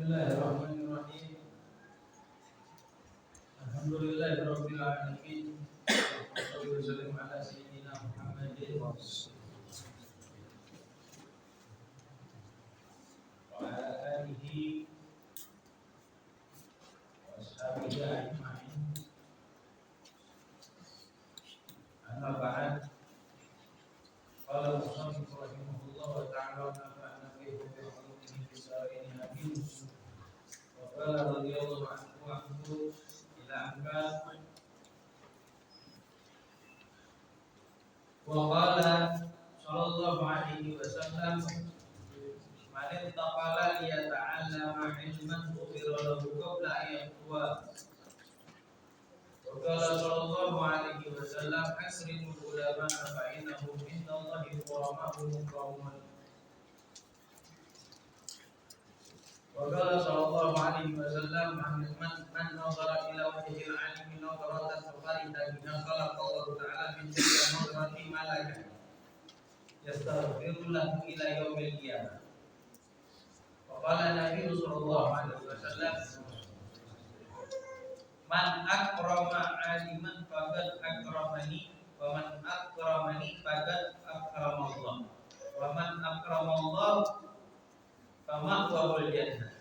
Bismillahirrahmanirrahim. Alhamdulillahirabbil alamin. Wassalatu wassalamu ala sayyidina Muhammadin wa ala alihi wa ashabihi ajma'in. Amma ba'd. Qala al-musannif rahimahullah ta'ala wa nafa'ana bihi wa bi ulumihi fi sa'iril amin. Wa qala radhiyallahu anhu ila anka wa qala sallallahu alaihi wasallam man ittaqala liyata'allama ilman ghufira lahu qabla an yaqwa. Wa qala sallallahu alaihi wasallam asrimul ulama fa innahum indallahi qurama'u mukramun. Wa qala sallallahu alaihi wasallam man nazara ila wajhil alimi nazaratan farida bina khalaqallahu ta'ala min tilka nazarati malaika yastaghfiru lahu ila yaumil qiyamah. Wa qala Nabi sallallahu alaihi wasallam man akrama aliman faqad akramani wa man akramani faqad akramallah wa man akramallah fama huwal jannah.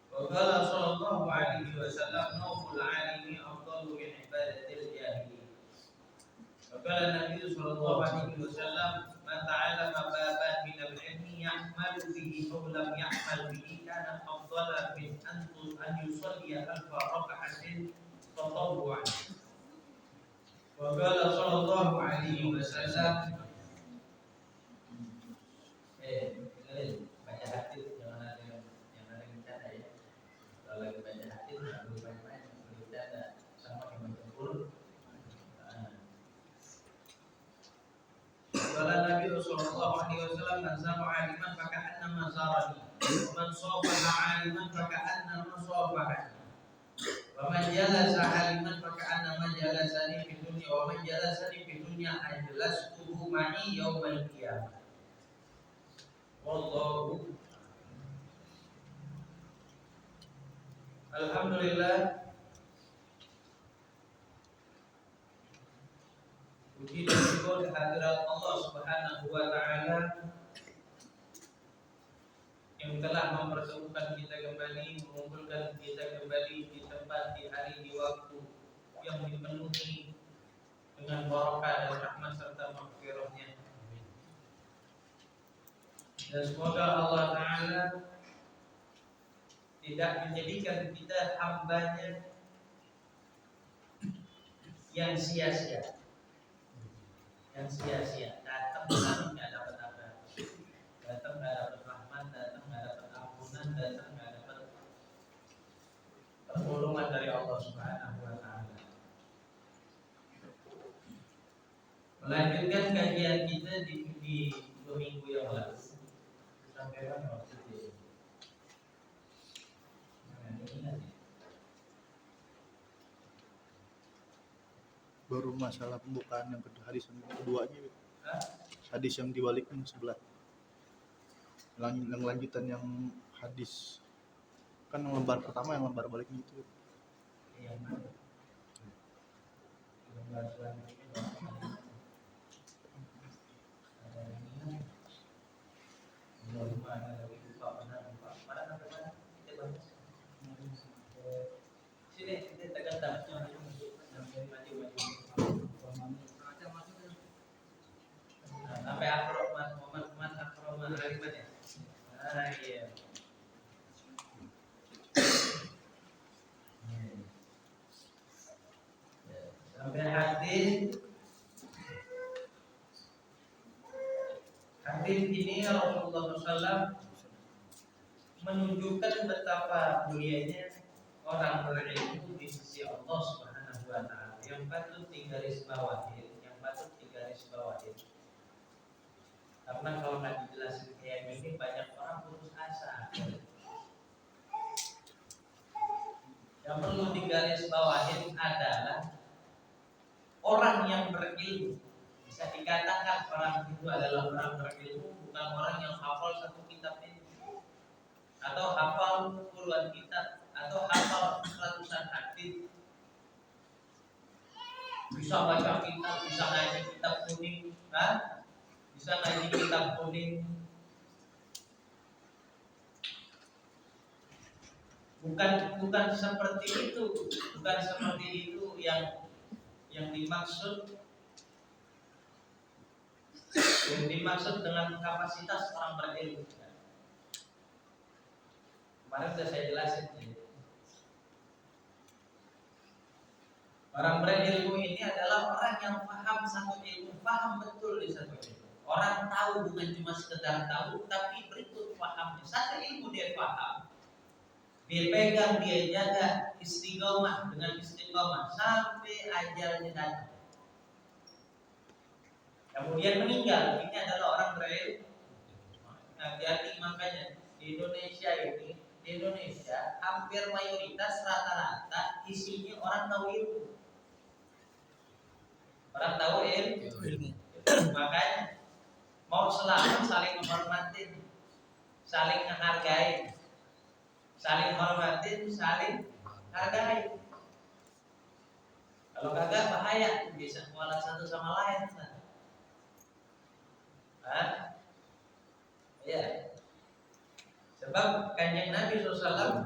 Wa qala sallallahu alaihi wasallam nawful alimi afdalu min ibadatil jahili. Wa qala Nabi sallallahu alaihi wasallam man ta'allama baban min al-ilmi ya'malu bihi aw lam ya'mal bihi kana afdala min an yusalli alfa rak'atin tatawwu'an. Wa qala sallallahu alaihi wasallam baca hadis jangan ada yang bercanda ya. Kalau lagi baca hadis nggak boleh main-main, bercanda sama yang berkumpul. Kalau Nabi sallallahu alaihi wasallam man sama'a aliman faka'annama zarani, wa man safaha aliman faka'annama safahani, wa man jalasa aliman faka'annama jalasani fid dunya, wa man jalasani fid dunya ajlastuhu ma'i yaumal qiyamah. Wallahu alhamdulillah. Puji dan syukur kehadirat Allah Subhanahu wa taala yang telah mempertemukan kita kembali, mengumpulkan kita kembali di tempat, di hari, di waktu yang dipenuhi dengan barakah dan rahmat serta maghfirah-Nya. Dan semoga Allah Ta'ala tidak menjadikan kita hambanya yang sia-sia. Yang sia-sia, datang tapi nggak dapat apa, datang nggak dapat rahmat, datang nggak dapat ampunan, datang nggak dapat pertolongan dari Allah Subhanahu wa Ta'ala. Melanjutkan kajian kita di 2 minggu yang lalu sampai mana waktu itu? Baru masalah pembukaan yang kedua, hadis yang kedua aja. Hadis yang dibaliknya sebelah. Yang lanjutan yang hadis kan yang lembar pertama, yang lembar baliknya itu. Iya. Lembar selanjutnya sini kita tekan tabnya sampai akromat momen akromat alimat ya. Iya. Sampai hadis ini Rasulullah SAW menunjukkan betapa mulianya orang berilmu di sisi Allah Subhanahu wa Ta'ala. Yang patut digarisbawahi. Karena kalau nggak dijelasin kayak gini, banyak orang putus asa. Yang perlu digarisbawahi adalah orang yang berilmu. Bisa dikatakan orang itu adalah orang berilmu, bukan orang yang hafal satu kitab ini atau hafal puluhan kitab atau hafal ratusan hadis, bisa baca kitab, bisa ngaji kitab kuning, kan? Bisa ngaji kitab kuning. Bukan seperti itu, bukan seperti itu yang dimaksud dengan kapasitas orang berilmu. Kemarin sudah saya jelasin. Orang berilmu ini adalah orang yang paham satu ilmu, paham betul di satu ilmu. Orang tahu bukan cuma sekedar tahu, tapi berikut pahamnya. Satu ilmu dia paham, dia pegang, dia jaga istiqomah dengan istiqomah sampai ajalnya datang. Kemudian meninggal, ini adalah orang berilmu. Hati-hati makanya di Indonesia hampir mayoritas rata-rata isinya orang tahu ilmu. Orang tahu ilmu. Makanya mau selalu saling menghormatin, saling menghargai, saling hormatin, saling hargai. Kalau kagak bahaya, bisa mualah satu sama lain. Ya. Sebab kanjeng Nabi SAW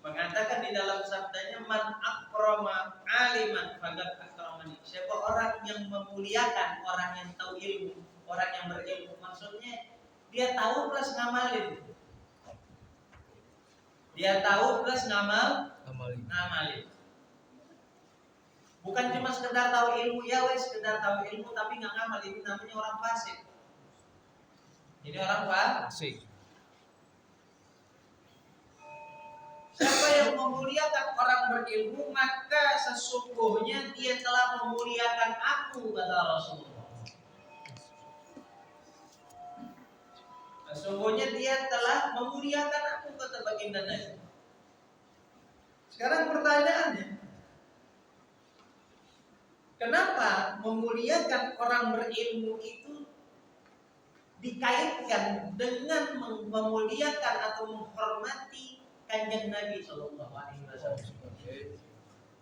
mengatakan di dalam sabdanya, man akrama aliman faqad akramani. Siapa orang yang memuliakan orang yang tahu ilmu, orang yang berilmu, maksudnya dia tahu plus ngamalin. Dia tahu plus ngamalin. Bukan cuma sekedar tahu ilmu, ya wes sekedar tahu ilmu tapi nggak ngamal, itu namanya orang fasik. Ini orang fasik. Siapa yang memuliakan orang berilmu, maka sesungguhnya dia telah memuliakan aku, kata Rasulullah. Sesungguhnya dia telah memuliakan aku, kata baginda Nabi. Sekarang pertanyaannya, kenapa memuliakan orang berilmu itu dikaitkan dengan memuliakan atau menghormati kanjeng Nabi Sallallahu Alaihi Wasallam?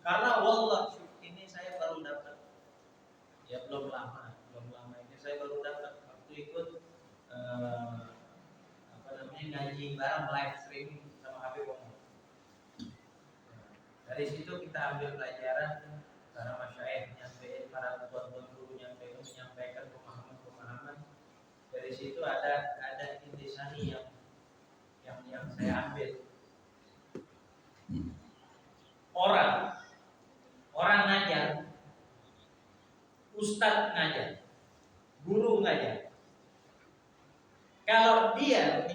Karena wallah ini saya baru dapat, ya belum lama ini saya baru dapat waktu ikut ngaji bareng live streaming sama Habib Omar. Dari situ kita ambil pelajaran para masyayikh nyampein, para tuan-tuan guru menyampaikan pemahaman. Dari situ ada intisari yang saya ambil. Orang ngajar, ustadz ngajar, guru ngajar. Kalau dia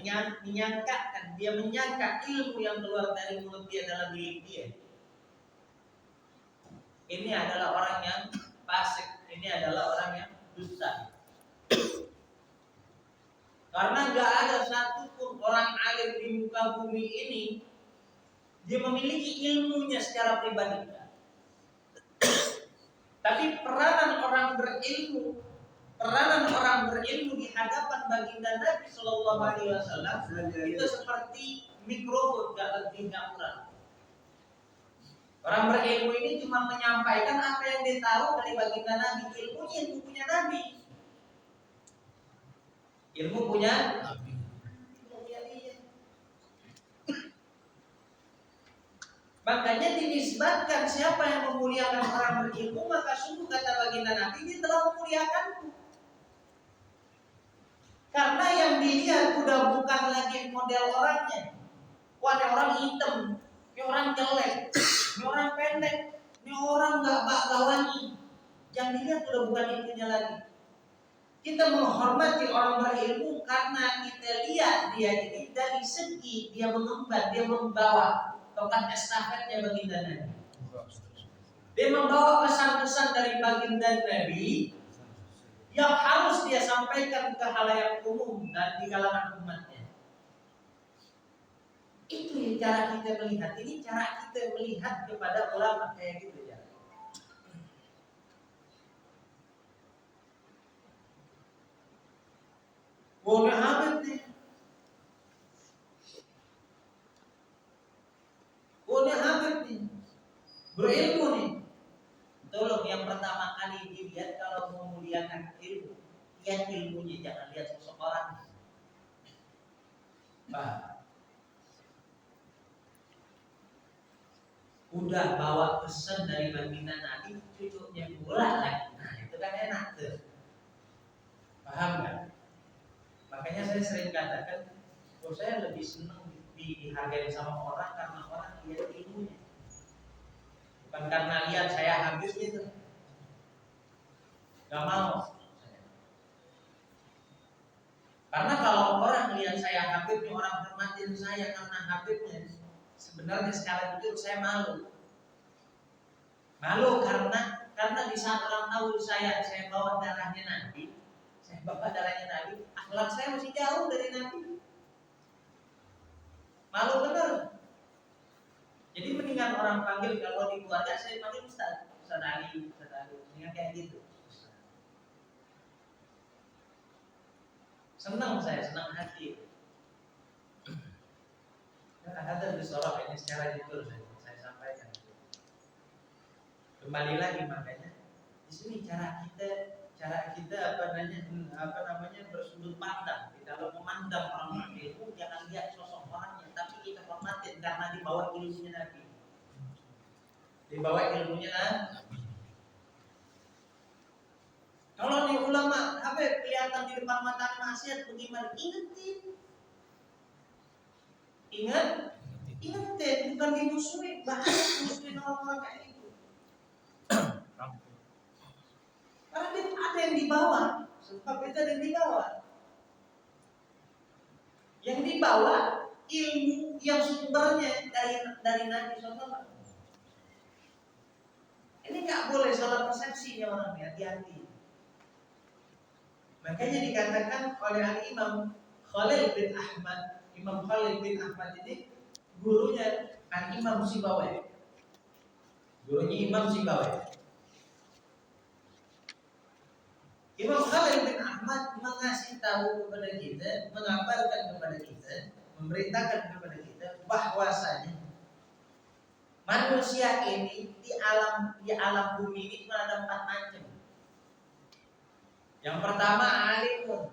menyangka ilmu yang keluar dari mulut dia adalah milik dia, ini adalah orang yang fasik, ini adalah orang yang dusta. Karena gak ada satupun orang alim di muka bumi ini dia memiliki ilmunya secara pribadi. Tapi peranan orang berilmu di hadapan baginda Nabi Sallallahu Alaihi Wasallam itu seperti mikrofon, gak lebih gak kurang. Orang berilmu ini cuma menyampaikan apa yang dia tahu dari baginda Nabi. Ilmu punya Nabi. Ilmu punya Nabi. Makanya dinisbatkan siapa yang memuliakan orang berilmu, maka sungguh kata baginda Nabi, dia telah memuliakanku. Karena yang dilihat udah bukan lagi model orangnya. Wah, ini orang hitam, ini orang jelek, ini orang pendek, ini orang gak bawani. Yang dilihat udah bukan itunya lagi. Kita menghormati orang berilmu karena kita lihat dia ini dari segi dia mengemban, dia membawa tongkat estafetnya baginda Nabi. Dia membawa pesan-pesan dari baginda Nabi yang harus dia sampaikan ke khalayak umum dan di kalangan umatnya. Itu yang cara kita melihat. Ini cara kita melihat kepada ulama kayak gitu ya. Bodoh amat nih. lihat ilmunya, jangan lihat sosok orang. Udah bawa pesan dari baginda Nabi, cucunya pula lagi. Nah itu kan enak tuh. Paham nggak? Makanya saya sering katakan, saya lebih senang dihargai sama orang karena orang lihat ilmunya, bukan karena lihat saya habis gitu. Gak mau. Karena kalau orang lihat saya habibnya, orang hormatin saya karena habibnya, sebenarnya secara jujur saya malu. Malu karena di saat orang tahu saya bawa darahnya Nabi, saya bawa darahnya Nabi, akhlak saya masih jauh dari Nabi. Malu bener. Jadi mendingan orang panggil, kalau di keluarga saya panggil Ustaz Ali, mendingan kayak gitu. Senang saya, senang hati. Ada disorot ini secara jujur saya sampaikan. Kembali lagi makanya di sini cara kita apa namanya bersudut pandang. Kalau memandang orang ilmu jangan lihat sosok orangnya, tapi kita hormatin karena dibawa ilmunya Nabi. Dibawa ilmunya Nabi. Kalau nih ulama kelihatan di depan mata maksiat bagaimana? Ingetin, bukan dimusuhin, bahkan musuhin orang-orang kayak itu. Karena dia ada yang dibawa, sebab itu ada yang dibawa. Yang dibawa ilmu yang sumbernya dari Nabi SAW. Ini nggak boleh salah persepsi ya orang, hati-hati. Makanya dikatakan oleh Imam Khalil bin Ahmad, Imam Khalil bin Ahmad ini gurunya Imam Sibawai. Gurunya Imam Sibawai. Imam Khalil bin Ahmad mengasih tahu kepada kita, mengabarkan kepada kita, memerintahkan kepada kita bahwasanya manusia ini di alam bumi ini ada 4 macam. Yang pertama alimun,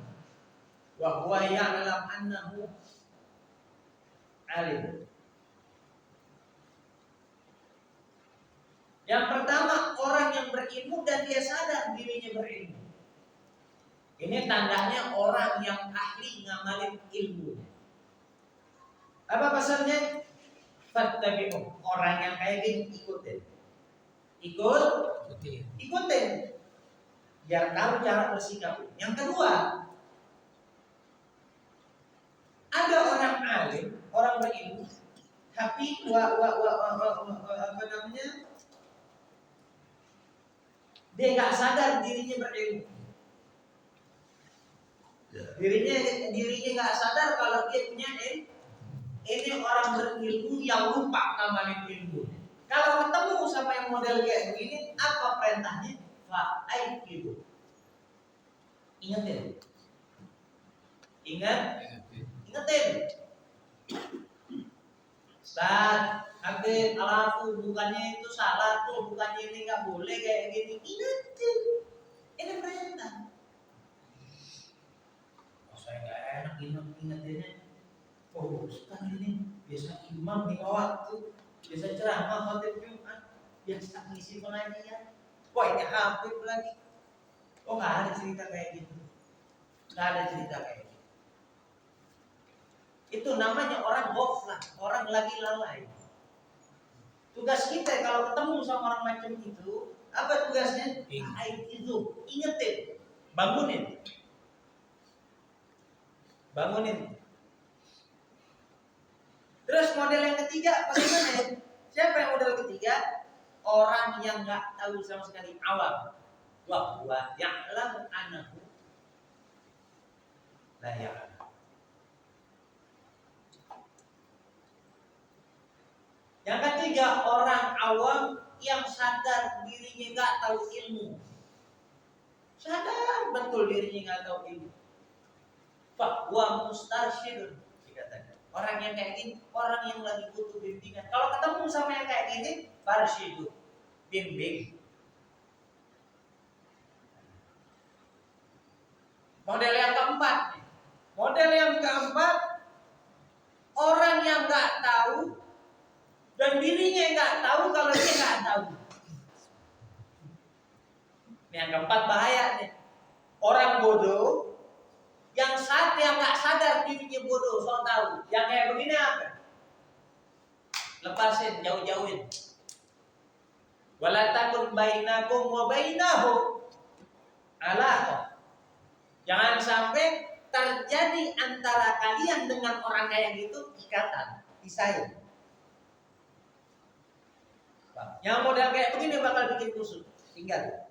wa huwa ya'lam annahu alim. Yang pertama orang yang berilmu dan dia sadar dirinya berilmu. Ini tandanya orang yang ahli ngamalin ilmu. Apa pasalnya? Fattabi'u. Orang yang kayak gini ikutin. Ikutin. Biar tahu cara bersikap. Yang kedua, ada orang alim, orang berilmu, tapi dia nggak sadar dirinya berilmu. Dirinya nggak sadar kalau dia punya ilmu. Ini orang berilmu yang lupa ngamalin ilmu. Kalau ketemu sama yang model kayak begini, apa perintahnya? Fa'aikidu. Ingetin. Ustaz, habis alafu bukannya itu salah tuh, bukannya ini nggak boleh kayak gini. Ingetin. Ini perintah. Saya nggak enak ingetinnya. Ustaz ini biasa imam di waktu, biasa ceramah khotib Jumat, biasa ngisi pengajian. Ini habib lagi. Nggak ada cerita kayak gitu. Itu namanya orang ghaflah, orang lagi lalai. Tugas kita kalau ketemu sama orang macam itu, apa tugasnya? Itu ingetin, bangunin. Terus model yang ketiga bagaimana ya? Siapa yang model ketiga? Orang yang nggak tahu sama sekali, awam. Wa ya'lamu annahu la ya'lam. Yang ketiga, orang awam yang sadar dirinya nggak tahu ilmu. Sadar betul dirinya nggak tahu ilmu. Fa wa mustarsyidun dikatakan. Orang yang kayak gini, orang yang lagi butuh bimbingan. Kalau ketemu sama yang kayak gini, farsyidu, bimbing. Model yang keempat. Model yang keempat, orang yang nggak tahu dan dirinya nggak tahu kalau dia nggak tahu. Ini yang keempat bahaya nih. Orang bodoh yang nggak sadar dirinya bodoh, so tahu. Yang kayak begini apa? Lepasin, jauh-jauhin. Wala takun bainakum wa bainahu alaqah. Jangan sampai terjadi antara kalian dengan orang kayak gitu ikatan, disayang. Yang model kayak begini bakal bikin kusut. Tinggal.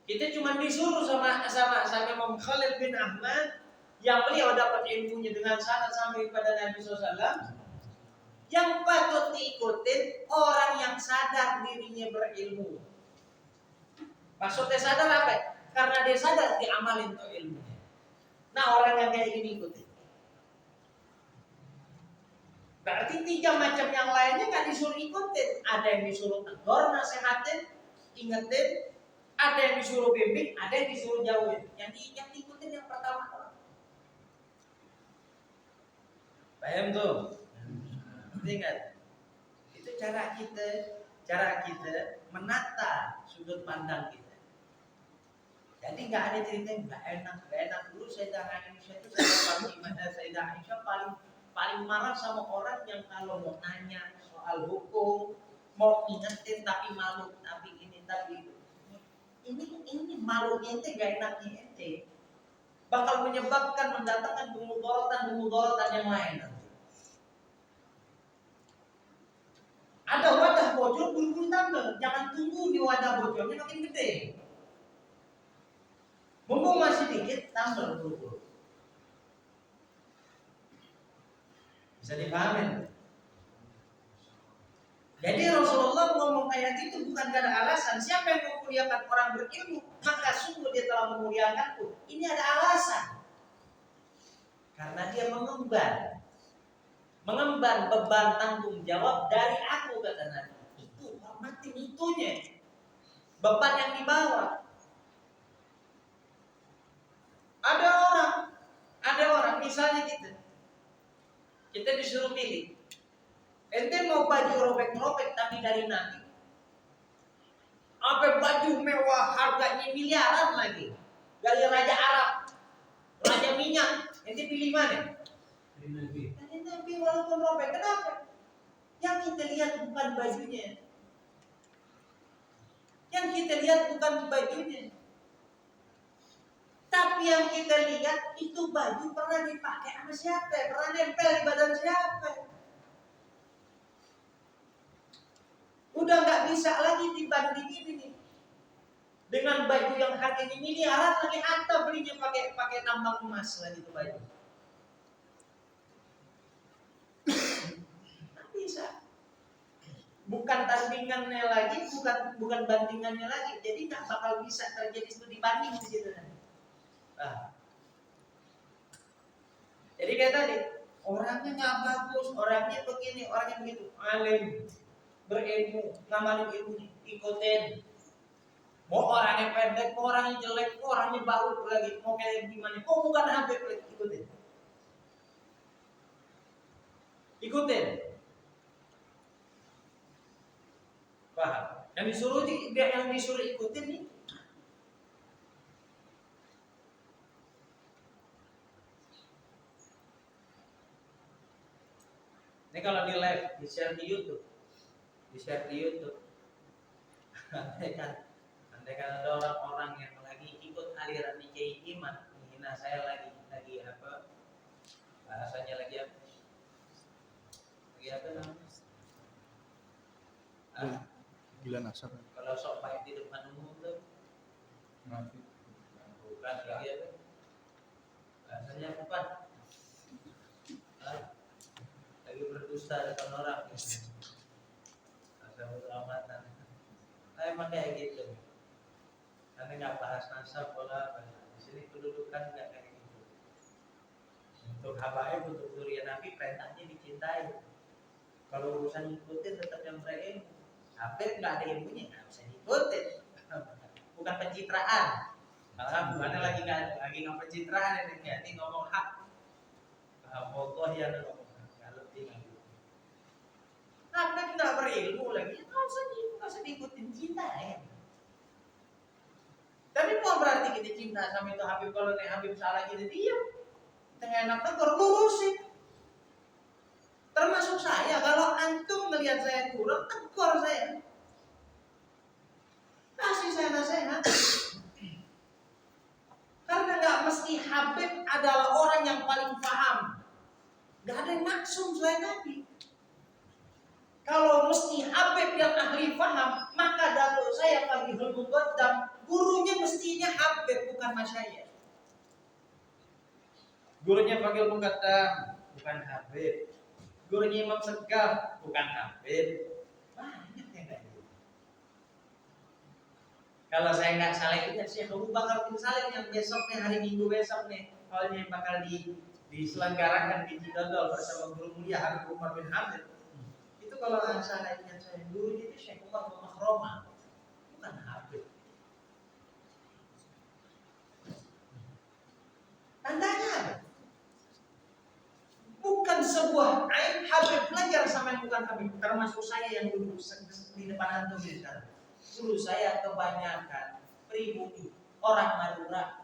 Kita cuma disuruh sama Imam Khalil bin Ahmad yang beliau dapat ilmunya dengan sanad sampai kepada Nabi SAW. Yang patut diikutin orang yang sadar dirinya berilmu. Maksudnya sadar apa? Karena dia sadar diamalin tuh ilmunya. Nah, orang yang kayak gini ikutin. Berarti 3 macam yang lainnya kan disuruh ikutin. Ada yang disuruh tegur, nasehatin, ingetin. Ada yang disuruh bimbing, ada yang disuruh jauhin. Yang diikutin yang pertama. Paham tuh? Ingat. Itu cara kita menata sudut pandang kita. Jadi nggak ada cerita yang nggak enak dulu. Sayyidah Aisyah itu Sayyidah Aisyah paling marah sama orang yang kalau mau nanya soal hukum, mau ingetin tapi malu, tapi ini tapi itu. Ini malunya ente gak enaknya ente bakal menyebabkan mendatangkan pemudorotan yang lain. Ada wadah bocor bulu-bulu tambah, jangan tunggu di wadah bocornya makin gede. Mumpung masih dikit tambah bulu-bulu. Bisa dipahami? Jadi Rasulullah ngomong ayat itu bukan karena alasan. Siapa yang memuliakan orang berilmu, maka sungguh dia telah memuliakanku. Ini ada alasan. Karena dia mengemban beban tanggung jawab dari aku, kata Nabi. Itu hormatin itunya. Beban yang dibawa. Ada orang misalnya kita disuruh pilih. Ente mau baju robek-robek tapi dari Nabi. Apa baju mewah harganya miliaran lagi. Dari Raja Arab, Raja Minyak. Ente pilih mana? Dari Nabi walaupun robek. Kenapa? Yang kita lihat bukan bajunya. Tapi yang kita lihat itu baju pernah dipakai sama siapa? Pernah nempel di badan siapa? Udah nggak bisa lagi dibandingin ini dengan baju yang harganya miliaran lagi, atau belinya pakai tambang emas lagi itu baju. Nggak bisa. Bukan tandingannya lagi, bukan bandingannya lagi. Jadi nggak bakal bisa terjadi studi banding di situ. Nah. Jadi kayak tadi, orangnya nggak bagus, orangnya begini, orangnya begitu, alim, berilmu, ngamalin ilmunya, ikutin. Mau orangnya pendek, mau orangnya jelek, mau orangnya baru lagi, mau kayak gimana? Kok bukan Habib lagi, ikutin. Paham? Yang disuruh ikutin nih. Ini kalau di live, di share di YouTube. Andai kan ada orang-orang yang lagi ikut aliran Kiai Iman, menghina saya lagi apa? Bahasanya lagi apa? Lagi apa namanya? Gila nasab. Kalau sok baik di depan umum tuh. Bukan lagi apa? Bahasanya apa? Lagi berdusta depan orang. Asal keselamatan. Emang kayak gitu. Karena nggak bahas nasab pola apa. Di sini kedudukan nggak kayak gitu. Untuk habaib, untuk zuriat Nabi, perintahnya dicintai. Kalau urusan ikutin tetap yang berilmu. Habib nggak ada ilmunya, nggak bisa diikutin. Bukan pencitraan. Bukannya lagi nggak pencitraan ini ngomong hak. Allah yang ngomong hak, lebih lagi. Nah, kita nggak berilmu lagi, nggak usah diikutin cinta ya. Tapi bukan berarti kita cinta sama itu Habib, kalau nih Habib salah kita diam. Tengah enak tegur, lurusin. Termasuk saya, kalau antum melihat saya kurang, tegur saya. Kasih saya nasihat. Karena nggak mesti Habib adalah orang yang paling paham. Nggak ada yang maksum selain Nabi. Kalau mesti Habib yang ahli paham, maka datuk saya Faqihul Muqaddam, gurunya mestinya Habib, bukan masyayikh. Gurunya Faqihul Muqaddam, bukan Habib. Gurunya Imam Segaf, bukan Habib. Banyak yang kayak gitu. Kalau saya nggak salah itu Syekh Abu Bakar bin Salim yang besoknya, hari Minggu besok nih, awalnya bakal diselenggarakan di Cidodol bersama guru mulia Habib Umar bin Hamid. Itu kalau salah ingat saya, gurunya itu Syekh Umar bin Mahroma, bukan Habib. Tandanya apa? Bukan sebuah aib Habib belajar sama yang bukan Habib. Termasuk saya yang duduk di depan antum misalnya. Guru saya kebanyakan pribumi, orang Madura.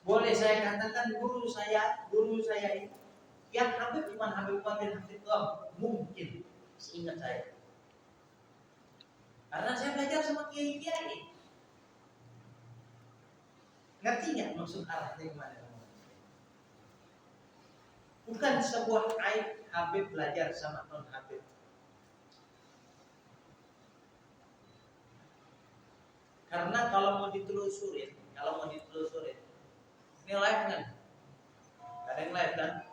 Boleh saya katakan guru saya itu yang Habib cuma Habib Umar bin Hamid doang, mungkin seingat saya. Karena saya belajar sama kiai-kiai. Ngerti nggak maksud arahnya kemana? Bukan sebuah aib Habib belajar sama non Habib. Karena kalau mau ditelusurin, ini live kan? Ada yang live kan?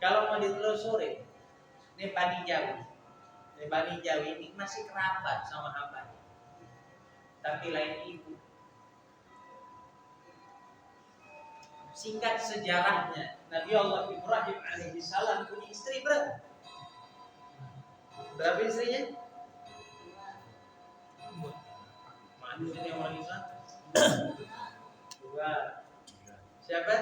Kalau mau ditelusurin, ini Bani Jawi ini masih kerabat sama hamba, tapi lain ibu. Singkat sejarahnya, Nabi Allah Ibrahim alaihissalam punya istri berapa? Berapa istrinya? Maju sini orang Islam. 2. Siapa?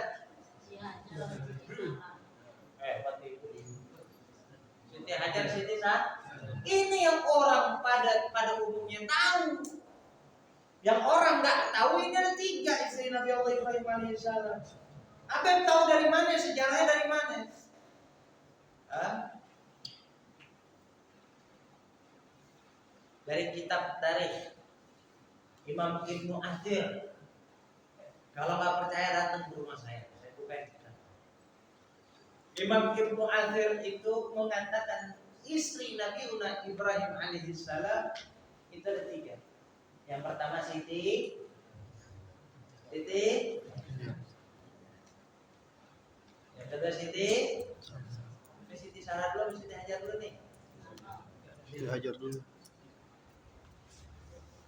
Siti Hajar, Siti Sah. Ini yang orang pada umumnya tahu. Yang orang nggak tahu ini ada 3 istri Nabi Allah Ibrahim alaihissalam. Apa yang tahu dari mana? Sejarahnya dari mana? Dari kitab tarikh Imam Ibnu Athir. Kalau nggak percaya datang ke rumah saya bukain. Imam Ibnu Athir itu mengatakan istri Nabi Ibrahim alaihissalam itu ada 3. Yang pertama Siti. Yang kedua Siti Sarah dulu, Siti Hajar dulu nih. Siti Hajar dulu.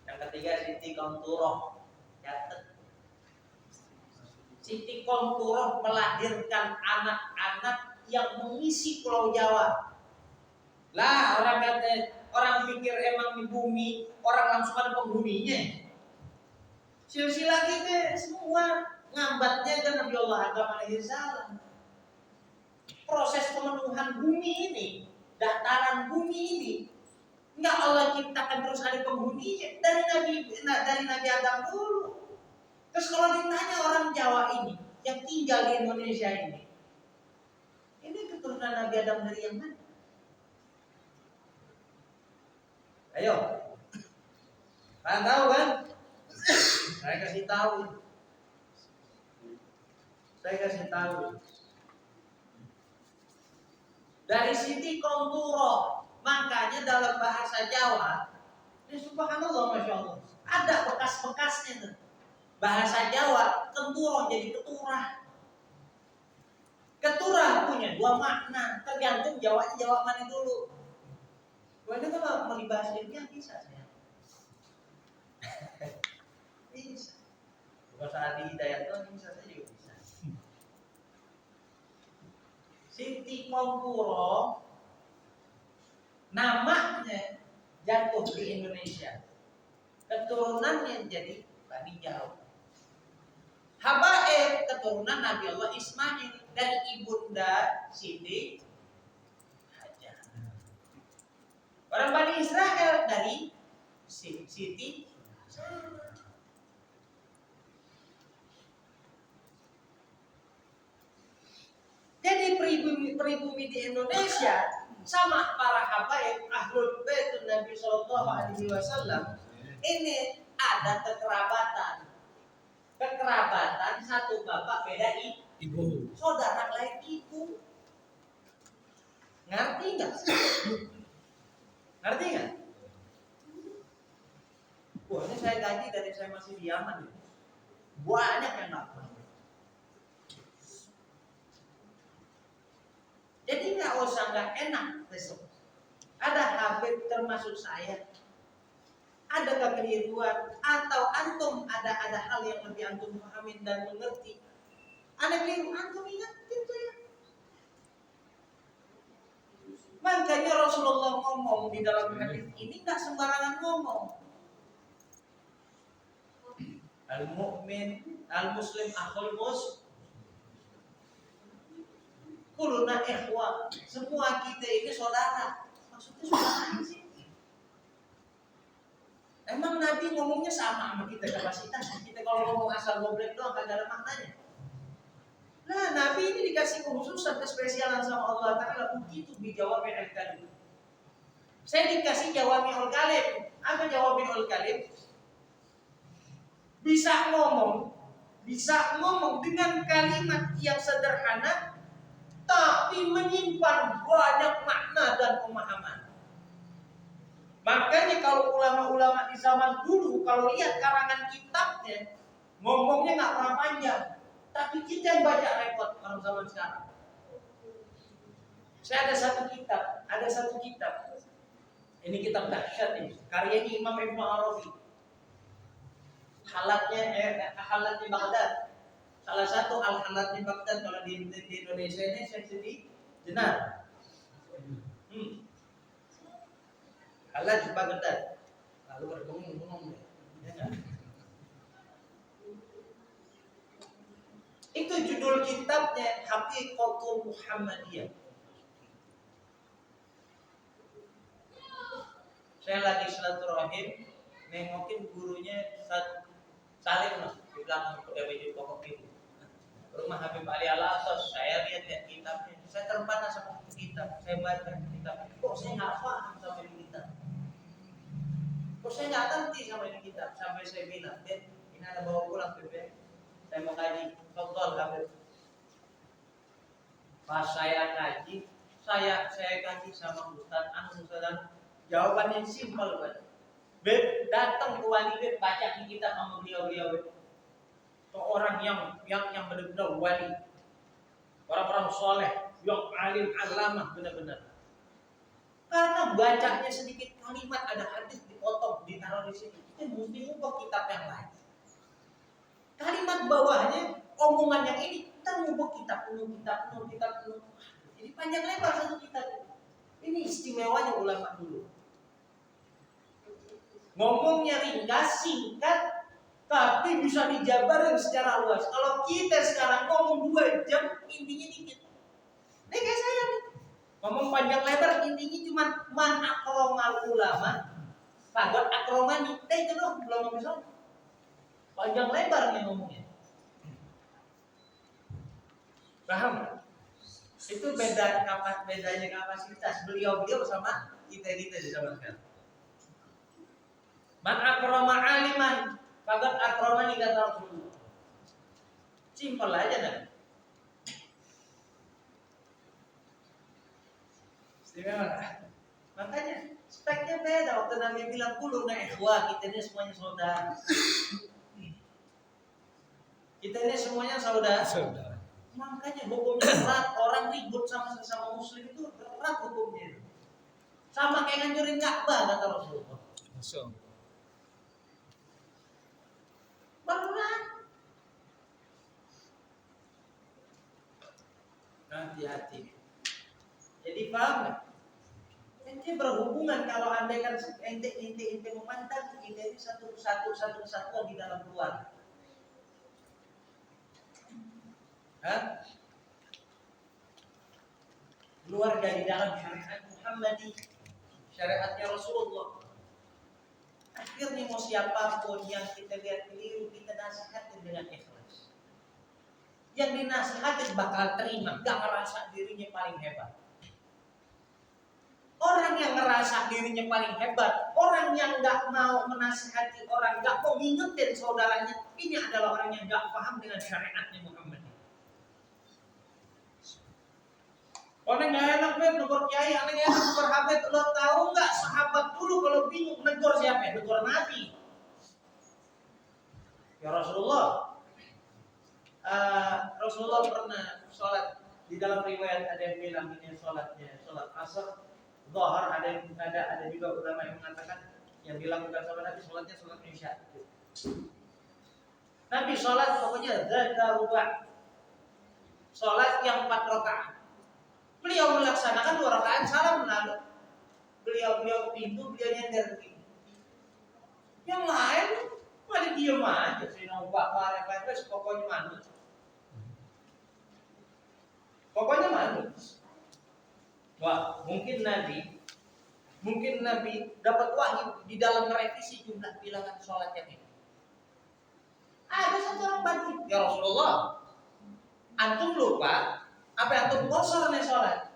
Yang ketiga Siti Konturoh. Catat. Siti Konturoh melahirkan anak-anak yang mengisi Pulau Jawa. Lah orang pikir emang di bumi orang langsung ada penghuninya. Silsilah kita semua ngambatnya kan Nabi Allah Adam alaihissalam. Proses pemenuhan bumi ini, dataran bumi ini, enggak Allah ciptakan terus ada penghuninya dari Nabi Adam dulu. Terus kalau ditanya orang Jawa ini yang tinggal di Indonesia ini keturunan Nabi Adam dari yang mana? Ayo, kalian tahu kan? Saya kasih tahu. Dari Siti Konturo, makanya dalam bahasa Jawa, ini subhanallah, masya Allah, ada bekas-bekasnya tuh. Bahasa Jawa, kenturo jadi keturah. Keturah punya 2 makna, tergantung Jawa mana dulu. Ini kalau mau dibahas ilmiah bisa saya. Bisa. Bukan saat di hidayat itu bisa saya juga bisa. Siti Konturo namanya jatuh di Indonesia. Keturunannya jadi Bani Jauh. Habaib keturunan Nabi Allah Ismail dari ibunda Siti Hajar. Orang Bani Israel dari Siti Sarah. Jadi pribumi di Indonesia sama para habaib ahlul bait Nabi Shallallahu Alaihi Wasallam ini ada kekerabatan. Kekerabatan satu bapak beda ibu, saudara lain ibu. Ngerti nggak? Ngerti nggak? Wah, ini saya gaji dari saya masih di Yaman. Banyak yang nggak paham. Jadi nggak enak besok. Ada habib termasuk saya. Ada kekeliruan atau antum ada hal yang lebih antum pahamin dan mengerti. Ada keliru antum ingatin tuh ya. Makanya Rasulullah ngomong di dalam hadis ini nggak sembarangan ngomong. Al-mu'min, al-muslim, akhul muslim. Kuluna ikhwah, semua kita ini saudara. Maksudnya saudara sih. Emang Nabi ngomongnya sama kita kapasitas. Kita kalau ngomong asal goblek doang kagak ada maknanya. Nah, Nabi ini dikasih kekhususan kespesialan sama Allah Ta'ala. Begitu dijawabin al-kalim. Saya dikasih jawami'ul kalim. Apa jawami'ul kalim? Bisa ngomong dengan kalimat yang sederhana tapi menyimpan banyak makna dan pemahaman. Makanya kalau ulama-ulama di zaman dulu kalau lihat karangan kitabnya ngomongnya nggak pernah panjang, tapi kita yang baca repot kalau zaman sekarang. Saya ada satu kitab. Ini kitab dahsyat ini. Karyanya Imam Ibnu Arabi. Halatnya Baghdad. Salah satu al-halatnya Baghdad kalau di Indonesia ini saya sedih jenar. Halat Baghdad. Lalu berbengong-bengong ya kan? Itu judul kitabnya Haqiqatul Muhammadiyah. Saya lagi silaturahim nengokin gurunya Salim di belakang udah baju pokok itu. Rumah Habib Ali Al-Asos, saya lihat kitabnya. Saya terpana sama kitab. Saya baca kitab. Kok saya nggak paham sama ini kitab? Kok saya nggak ngerti sama ini kitab? Sampai saya bilang, ini ada bawa pulang Habib. Saya mau kaji. Tolong Habib. Pas saya kaji, saya kaji sama Ustaz. Jawabannya simpel banget. Beb datang ke wali beb baca di kitab sama beliau. Orang yang benar-benar wali, orang-orang soleh, yang alim alama benar-benar. Karena bacanya sedikit kalimat ada hadis dipotong ditaruh di sini, kita mesti ubah kitab yang lain. Kalimat bawahnya omongan yang ini kita ubah kitab penuh. Jadi panjang lebar satu kitab. Ini istimewanya ulama dulu. Ngomongnya ringkas, singkat, tapi bisa dijabarin secara luas. Kalau kita sekarang ngomong 2 jam, intinya dikit. Ini kayak saya nih. Ngomong panjang lebar, intinya cuma man akromal ulama, pagot akromani. Itu doang, belum bisa. Panjang lebar nih ngomongnya. Paham? Itu bedanya kapasitas beliau sama kita di zaman sekarang. Man akrama aliman faqad akramani kata Rasulullah. Simpel aja dah. Istimewa. Makanya speknya beda. Waktu Nabi bilang kuluna ikhwah, kita ini semuanya saudara. Kita ini semuanya saudara. Makanya hukumnya berat. Orang ribut sama sesama muslim itu berat hukumnya. Sama kayak ngancurin Ka'bah kata Rasulullah. Berat. Hati-hati. Jadi paham nggak? Ente berhubungan kalau andai kan ente memandang ente ini satu kesatuan di dalam keluarga. Hah? Keluarga di dalam syariat Muhammadi, syariatnya Rasulullah. Akhirnya mau siapapun yang kita lihat keliru, kita nasihatin dengan ikhlas. Yang dinasihatin bakal terima, gak ngerasa dirinya paling hebat. Orang yang ngerasa dirinya paling hebat, orang yang gak mau menasihati orang, gak mau ngingetin saudaranya, ini adalah orang yang gak paham dengan syariatnya Muhammad. Orang gak enak negor kiai, orang enak negor habib. Lo tahu gak sahabat dulu kalau bingung negor siapa? Negor Nabi. Ya Rasulullah. Rasulullah pernah sholat, di dalam riwayat ada yang bilang ini sholatnya sholat asar, Zuhur, ada juga ulama yang mengatakan yang dilakukan sama Nabi sholatnya sholat isya. Nabi sholat pokoknya zada rubah, sholat yang 4 rakaat. Beliau melaksanakan 2 rakaat salam lalu beliau pintu, beliau nyender begini. Yang lain paling diem aja, saya bakar refleks pokoknya manut. Pokoknya manut. Wah, mungkin Nabi dapat wahyu di dalam merevisi jumlah bilangan sholat yang ini. Ada satu orang badui, ya Rasulullah, antum lupa apa antum kosor nih sholat?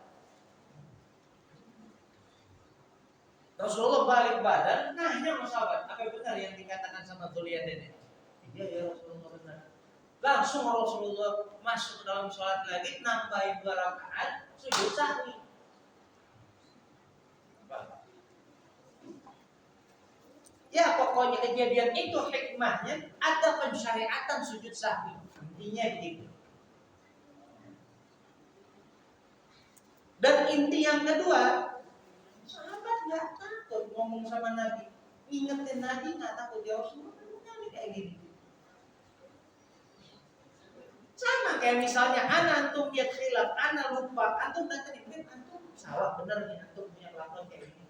Rasulullah balik badan, nanya sama sahabat, apa benar yang dikatakan sama Dzuliyadain? Iya ya Rasulullah benar. Langsung Rasulullah masuk dalam sholat lagi, nambahin 2 rakaat, sujud sahwi. Ya pokoknya kejadian itu hikmahnya ada pensyariatan sujud sahwi. Intinya gitu. Dan inti yang kedua, sahabat nggak takut ngomong sama Nabi, ingetin Nabi nggak takut. Ya Rasulullah kayak gini. Sama kayak misalnya antum lihat khilaf, ana lupa, antum datang di antum salah benar nih, antum punya kelakuan kayak gini.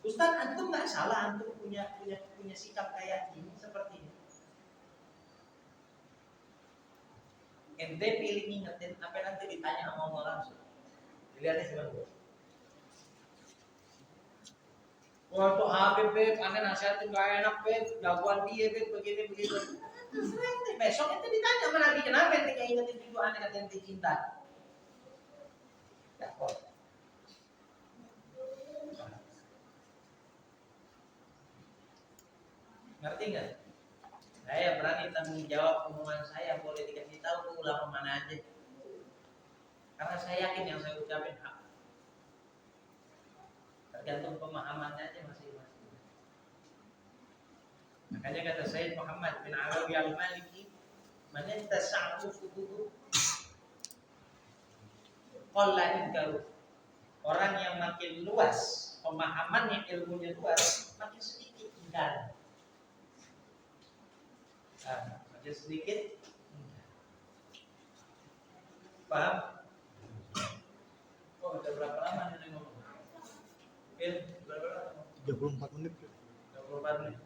Ustaz, antum nggak salah, antum punya sikap kayak gini seperti ini. Ente pilih ngingetin, apa nanti ditanya sama Allah langsung. Dilihatnya sebentar. Wah itu Habib, aneh nasihatin gak enak, jagoan dia, begini begitu. Besok ente ditanya sama Nabi, kenapa ente gak ingetin itu aneh kata ente cinta? Ya kok. Ngerti nggak? Saya berani tanggung jawab omongan saya, boleh dikasih tahu ke ulama mana aja. Karena saya yakin yang saya ucapin hak. Tergantung pemahamannya aja masing-masing. Makanya kata Sayyid Muhammad bin Arabi al-Maliki, man intasa'u fuduhu qalla inkaru. Orang yang makin luas pemahamannya, ilmunya luas, makin sedikit ingkar. Makin sedikit. Paham? Oh, udah berapa lama nih ngomong? Berapa lama? 34 menit. 34 menit.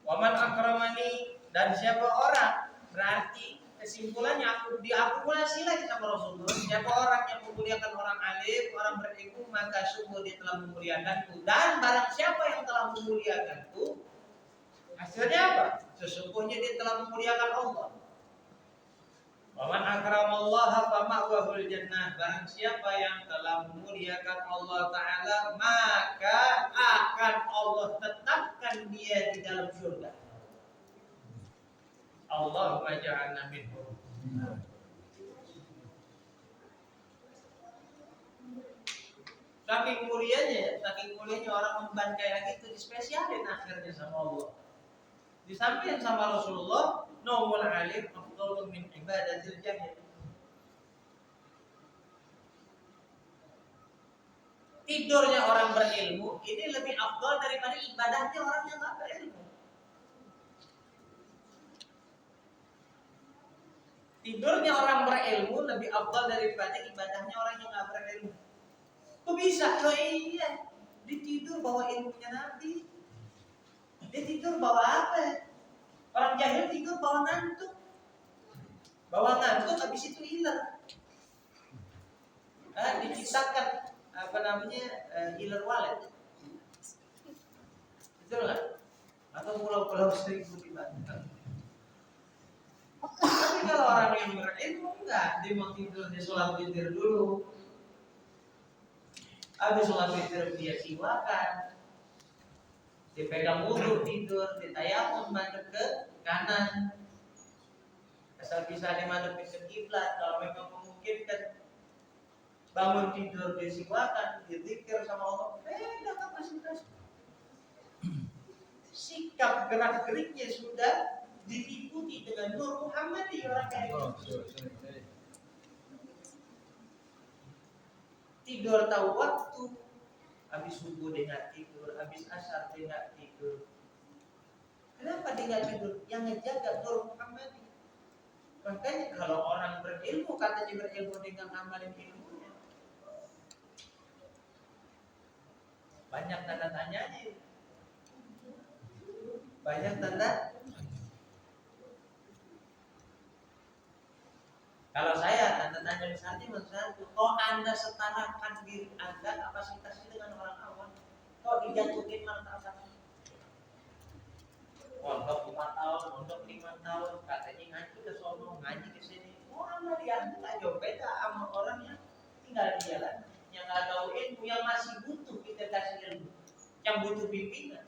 Waman akramani, dan siapa orang, berarti kesimpulannya aku diakumulasi lagi sama Rasulullah. Siapa orang yang memuliakan orang alim, orang berilmu, maka sungguh dia telah memuliakanku. Dan barang siapa yang telah memuliakanku, hasilnya apa? Sesungguhnya dia telah memuliakan Allah. Waman akramallaha fama'wahul jannah. Barang siapa yang telah memuliakan Allah Ta'ala, maka akan Allah tetapkan dia di dalam surga. Allahumma ja'alna minhum. Saking mulianya orang memban kayak gitu, dispesialin akhirnya sama Allah. Disampaikan sama Rasulullah, naumul alim afdhalu min ibadatil jahil. Tidurnya orang berilmu ini lebih afdal daripada ibadahnya orang yang tak berilmu. Tidurnya orang berilmu lebih afdal daripada ibadahnya orang yang tak berilmu. Kok bisa? Oh iya, dia tidur bawa ilmunya Nabi. Dia tidur bawa apa? Orang jahil tidur bawa ngantuk. Bawa ngantuk habis itu hilang. Diciptakan apa namanya healer wallet. Betul nggak? Atau pulau-pulau seribu di Banten. Tapi kalau orang yang berilmu enggak, dia mau tidur dia sholat witir dulu. Habis sholat witir dia siwakan. Dia pegang wudhu tidur, dia tayamum madep ke kanan. Asal bisa dia madep ke kiblat kalau memang memungkinkan. Bangun tidur dia siwakan, dia zikir sama Allah. Beda kapasitas. Sikap gerak geriknya sudah diliputi dengan Nur Muhammad di orang kayak gitu. Tidur tahu waktu, habis subuh dia nggak tidur, habis asar dia nggak tidur. Kenapa dia nggak tidur? Yang ngejaga Nur Muhammad. Makanya kalau orang berilmu katanya berilmu dengan amalin ilmunya, banyak tanda tanyanya. Banyak tanda. Kalau saya tanda tanya misalnya satu, kok Anda setarakan diri Anda kapasitasnya dengan orang awam? Kok dijatuhin martabat? Mondok 4 tahun, mondok 5 tahun, katanya ngaji ke sono, ngaji ke sini. Oh, Anda diambil aja beda sama orang yang tinggal di jalan, yang nggak tahu ilmu, yang masih butuh kita kasih ilmu, yang butuh bimbingan.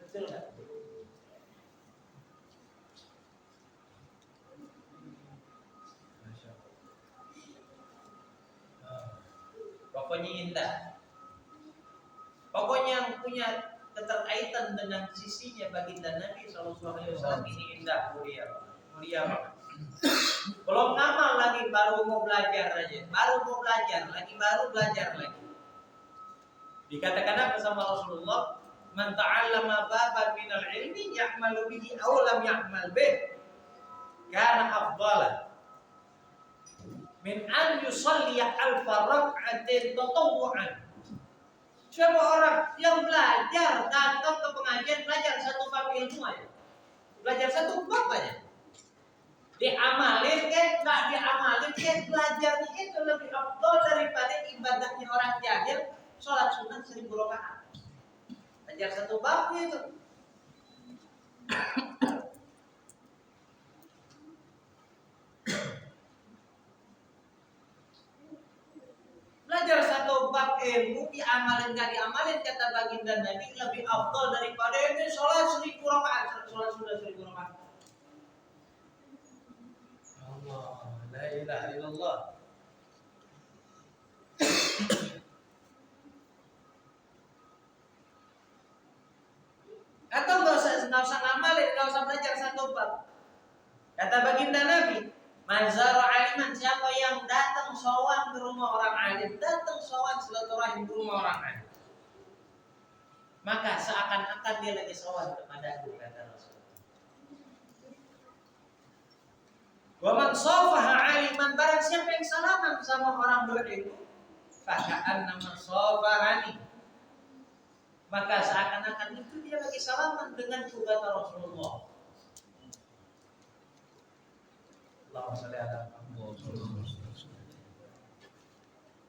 Betul nggak? Pokoknya indah. Pokoknya yang punya keterkaitan dengan sisinya baginda Nabi SAW ini indah, mulia banget. Belum ngamal lagi, baru mau belajar aja, baru belajar lagi. Dikatakan apa sama Rasulullah? Man ta'allama baban minal ilmi ya'malu bihi aw lam ya'mal bih kana afdala min an yusalli alfa rak'atin tatawwu'an. Siapa orang yang belajar datang ke pengajian belajar satu bab ilmu aja, belajar satu bab aja, diamalin nggak diamalin belajarnya itu lebih afdal daripada ibadahnya orang jahil sholat sunat 1000 rakaat. Belajar satu babnya itu. Belajar satu bab ilmu diamalin nggak diamalin kata baginda Nabi lebih afdal daripada ini sholat 1000 rakaat, sholat sudah 1000 rakaat. Allah, la ilaha illallah. Atau nggak usah ngamalin, nggak usah belajar satu bab. Kata baginda Nabi, Manzara aliman, siapa yang datang sowan ke rumah orang alim, datang sowan silaturahim ke rumah orang alim, maka seakan-akan dia lagi sowan kepada aku, kata Rasul. Wa man safaha aliman, barang siapa yang salaman sama orang berilmu, faka'annama safahani, maka seakan-akan itu dia lagi salaman denganku, kata Rasulullah. Allahumma shalli ala Muhammad.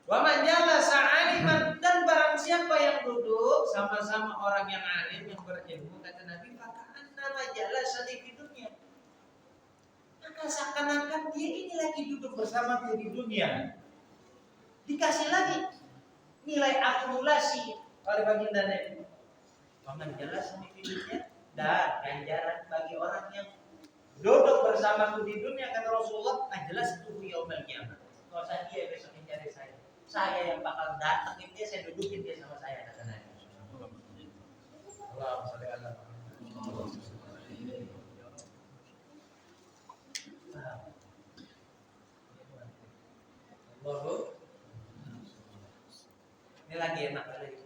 Wa man jalasa aliman, dan barang siapa yang duduk sama-sama orang yang alim yang berilmu, kata Nabi, faka'annama jalasa di dunia, maka seakan-akan dia ini lagi duduk bersamaku di dunia. Dikasih lagi nilai akumulasi oleh baginda Nabi. Wa man jalasa di dunia, dan ganjaran bagi orang yang duduk bersamaku di dunia, kata Rasulullah, jelas itu yaumul kiamat. Kalau saya dia besok mencari saya yang bakal datangin dia, saya dudukin dia sama saya, kata Nabi. Allahumma shalli ala Muhammad. Allahu. Ini lagi enak lagi.